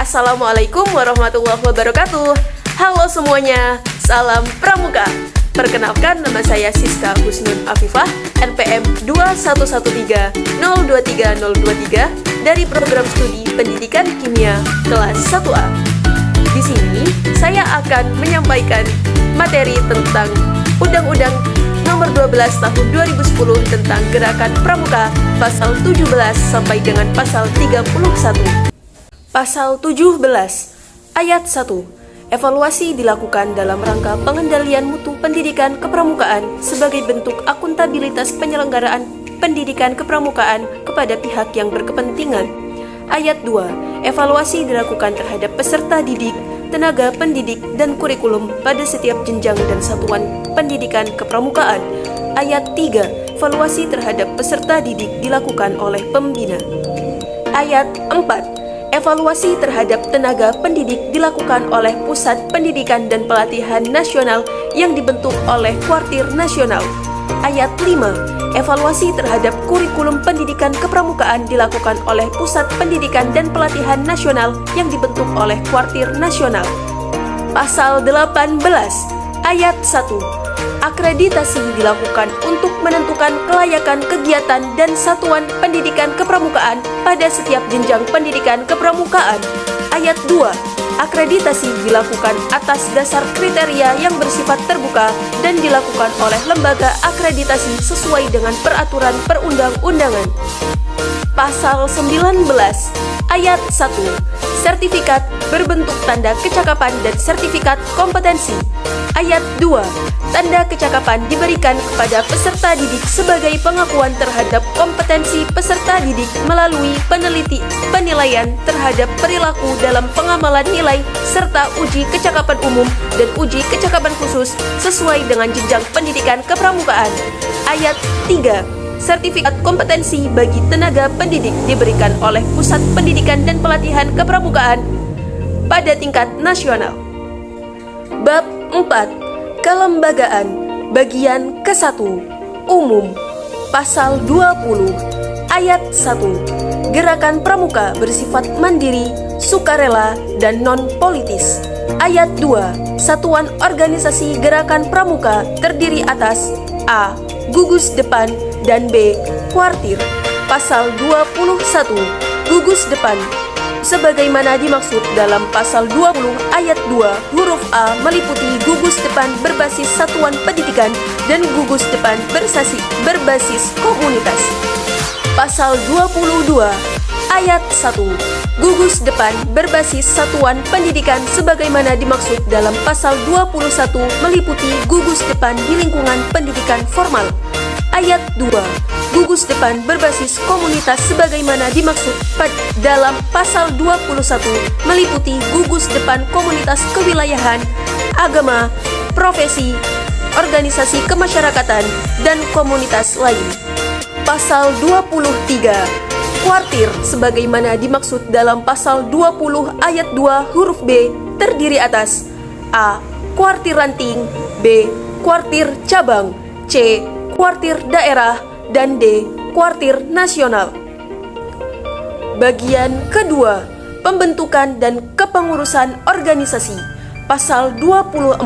Assalamualaikum warahmatullahi wabarakatuh. Halo semuanya, salam pramuka. Perkenalkan, nama saya Siska Husnun Afifah, NPM 21130230023 dari program studi Pendidikan Kimia kelas 1A. Di sini saya akan menyampaikan materi tentang Undang-Undang Nomor 12 Tahun 2010 tentang Gerakan Pramuka, pasal 17 sampai dengan pasal 31. Pasal 17 ayat 1. Evaluasi dilakukan dalam rangka pengendalian mutu pendidikan kepramukaan sebagai bentuk akuntabilitas penyelenggaraan pendidikan kepramukaan kepada pihak yang berkepentingan. Ayat 2. Evaluasi dilakukan terhadap peserta didik, tenaga pendidik, dan kurikulum pada setiap jenjang dan satuan pendidikan kepramukaan. Ayat 3. Evaluasi terhadap peserta didik dilakukan oleh pembina. Ayat 4. Evaluasi terhadap tenaga pendidik dilakukan oleh Pusat Pendidikan dan Pelatihan Nasional yang dibentuk oleh Kuartir Nasional. Ayat 5. Evaluasi terhadap kurikulum pendidikan kepramukaan dilakukan oleh Pusat Pendidikan dan Pelatihan Nasional yang dibentuk oleh Kuartir Nasional. Pasal 18 ayat 1. Akreditasi dilakukan untuk menentukan kelayakan kegiatan dan satuan pendidikan kepramukaan pada setiap jenjang pendidikan kepramukaan. Ayat 2. Akreditasi dilakukan atas dasar kriteria yang bersifat terbuka dan dilakukan oleh lembaga akreditasi sesuai dengan peraturan perundang-undangan. Pasal 19 ayat 1. Sertifikat berbentuk tanda kecakapan dan sertifikat kompetensi. Ayat 2. Tanda kecakapan diberikan kepada peserta didik sebagai pengakuan terhadap kompetensi peserta didik melalui penilaian terhadap perilaku dalam pengamalan nilai serta uji kecakapan umum dan uji kecakapan khusus sesuai dengan jenjang pendidikan kepramukaan. Ayat 3. Sertifikat kompetensi bagi tenaga pendidik diberikan oleh Pusat Pendidikan dan Pelatihan Kepramukaan pada tingkat nasional. Bab 4. Kelembagaan. Bagian ke-1. Umum. Pasal 20 ayat 1. Gerakan pramuka bersifat mandiri, sukarela, dan non-politis. Ayat 2. Satuan organisasi gerakan pramuka terdiri atas A. Gugus depan dan B. Kuartir. Pasal 21. Gugus depan sebagaimana dimaksud dalam pasal 20 ayat 2 huruf A meliputi gugus depan berbasis satuan pendidikan dan gugus depan berbasis komunitas. Pasal 22 ayat 1. Gugus depan berbasis satuan pendidikan sebagaimana dimaksud dalam pasal 21 meliputi gugus depan di lingkungan pendidikan formal. Ayat 2. Gugus depan berbasis komunitas sebagaimana dimaksud dalam pasal 21 meliputi gugus depan komunitas kewilayahan, agama, profesi, organisasi kemasyarakatan, dan komunitas lain. Pasal 23. Kuartir sebagaimana dimaksud dalam pasal 20 ayat 2 huruf B terdiri atas A. Kuartir ranting, B. Kuartir cabang, C. Kuartir daerah, dan D. Kuartir nasional. Bagian kedua. Pembentukan dan kepengurusan organisasi. Pasal 24.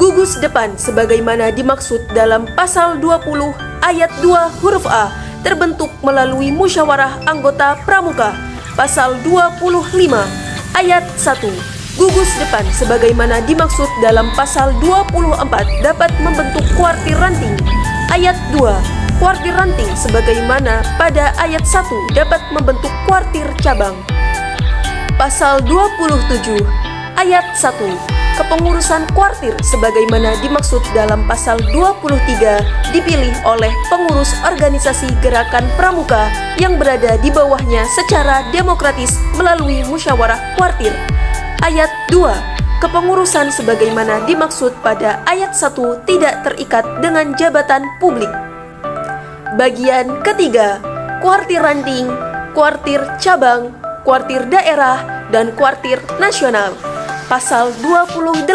Gugus depan sebagaimana dimaksud dalam pasal 20 ayat 2 huruf A terbentuk melalui musyawarah anggota pramuka. Pasal 25 ayat 1. Gugus depan sebagaimana dimaksud dalam pasal 24 dapat membentuk kuartir ranting. Ayat 2. Kuartir ranting sebagaimana pada ayat 1 dapat membentuk kuartir cabang. Pasal 27 ayat 1. Kepengurusan kuartir sebagaimana dimaksud dalam pasal 23 dipilih oleh pengurus organisasi gerakan pramuka yang berada di bawahnya secara demokratis melalui musyawarah kuartir. Ayat 2. Kepengurusan sebagaimana dimaksud pada ayat 1 tidak terikat dengan jabatan publik. Bagian ketiga. Kuartir ranting, kuartir cabang, kuartir daerah, dan kuartir nasional. Pasal 28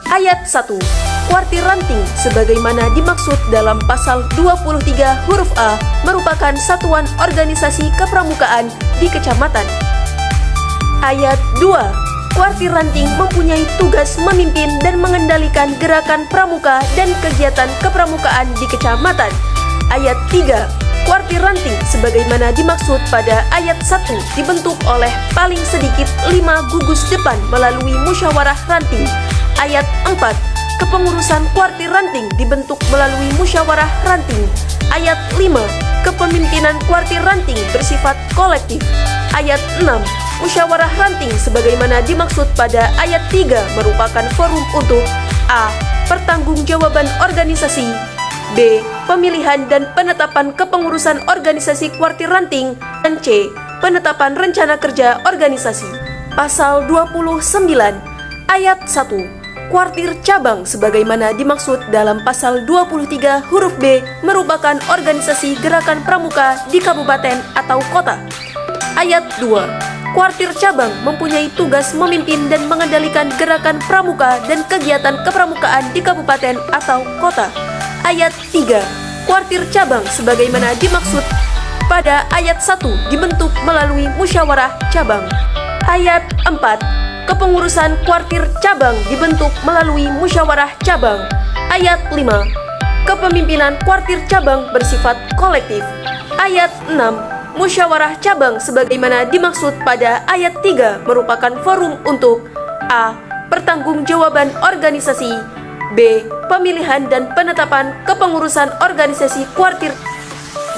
ayat 1. Kuartir ranting sebagaimana dimaksud dalam pasal 23 huruf A merupakan satuan organisasi kepramukaan di kecamatan. Ayat 2. Kuartir ranting mempunyai tugas memimpin dan mengendalikan gerakan pramuka dan kegiatan kepramukaan di kecamatan. Ayat 3. Kuartir ranting sebagaimana dimaksud pada ayat 1 dibentuk oleh paling sedikit 5 gugus depan melalui musyawarah ranting. Ayat 4. Kepengurusan kuartir ranting dibentuk melalui musyawarah ranting. Ayat 5. Kepemimpinan kuartir ranting bersifat kolektif. Ayat 6. Musyawarah ranting sebagaimana dimaksud pada ayat 3 merupakan forum untuk A. Pertanggungjawaban organisasi, B. Pemilihan dan penetapan kepengurusan organisasi kuartir ranting, dan C. Penetapan rencana kerja organisasi. Pasal 29 ayat 1. Kuartir cabang sebagaimana dimaksud dalam pasal 23 huruf B merupakan organisasi gerakan pramuka di kabupaten atau kota. Ayat 2. Kuartir cabang mempunyai tugas memimpin dan mengendalikan gerakan pramuka dan kegiatan kepramukaan di kabupaten atau kota. Ayat 3. Kuartir cabang sebagaimana dimaksud pada ayat 1 dibentuk melalui musyawarah cabang. Ayat 4. Kepengurusan kuartir cabang dibentuk melalui musyawarah cabang. Ayat 5. Kepemimpinan kuartir cabang bersifat kolektif. Ayat 6. Musyawarah cabang sebagaimana dimaksud pada ayat 3 merupakan forum untuk A. Pertanggungjawaban organisasi, B. Pemilihan dan penetapan kepengurusan organisasi kuartir,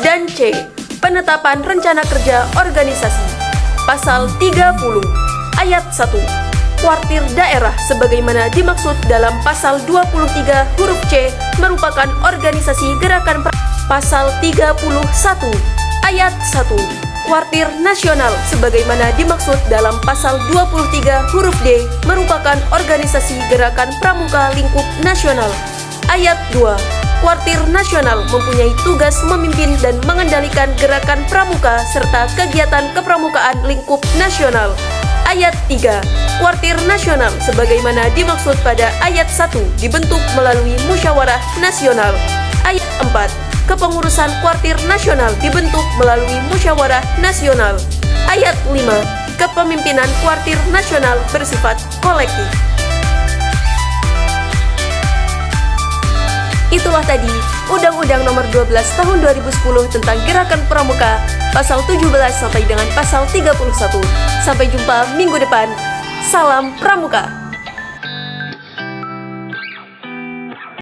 dan C. Penetapan rencana kerja organisasi. Pasal 30 ayat 1. Kuartir daerah sebagaimana dimaksud dalam pasal 23 huruf C merupakan organisasi gerakan Pasal 31 ayat 1. Kuartir nasional sebagaimana dimaksud dalam pasal 23 huruf D merupakan organisasi gerakan pramuka lingkup nasional. Ayat 2. Kuartir nasional mempunyai tugas memimpin dan mengendalikan gerakan pramuka serta kegiatan kepramukaan lingkup nasional. Ayat 3. Kuartir nasional sebagaimana dimaksud pada ayat 1 dibentuk melalui musyawarah nasional. Ayat 4. Kepengurusan kuartir nasional dibentuk melalui musyawarah nasional. Ayat 5. Kepemimpinan kuartir nasional bersifat kolektif. Itulah tadi Undang-Undang Nomor 12 Tahun 2010 tentang Gerakan Pramuka, pasal 17 sampai dengan pasal 31. Sampai jumpa minggu depan. Salam Pramuka.